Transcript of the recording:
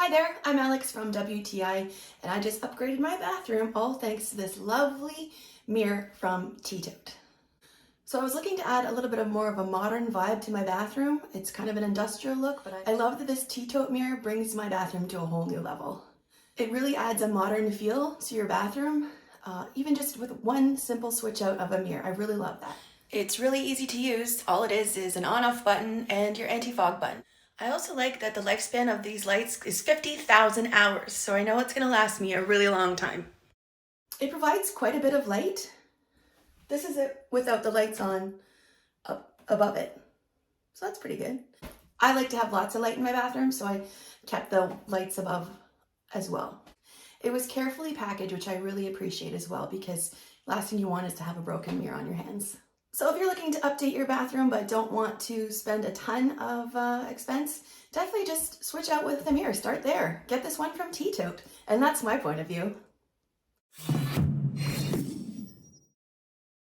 Hi there, I'm Alex from WTI, and I just upgraded my bathroom, all thanks to this lovely mirror from TETOTE. So I was looking to add a little bit of more of a modern vibe to my bathroom. It's kind of an industrial look, but I love that this TETOTE mirror brings my bathroom to a whole new level. It really adds a modern feel to your bathroom, even just with one simple switch out of a mirror. I really love that. It's really easy to use. All it is an on-off button and your anti-fog button. I also like that the lifespan of these lights is 50,000 hours, so I know it's going to last me a really long time. It provides quite a bit of light. This is it without the lights on up above it, so that's pretty good. I like to have lots of light in my bathroom, so I kept the lights above as well. It was carefully packaged, which I really appreciate as well, because last thing you want is to have a broken mirror on your hands. So if you're looking to update your bathroom but don't want to spend a ton of expense, definitely just switch out with the mirror. Start there. Get this one from TETOTE. And that's my point of view.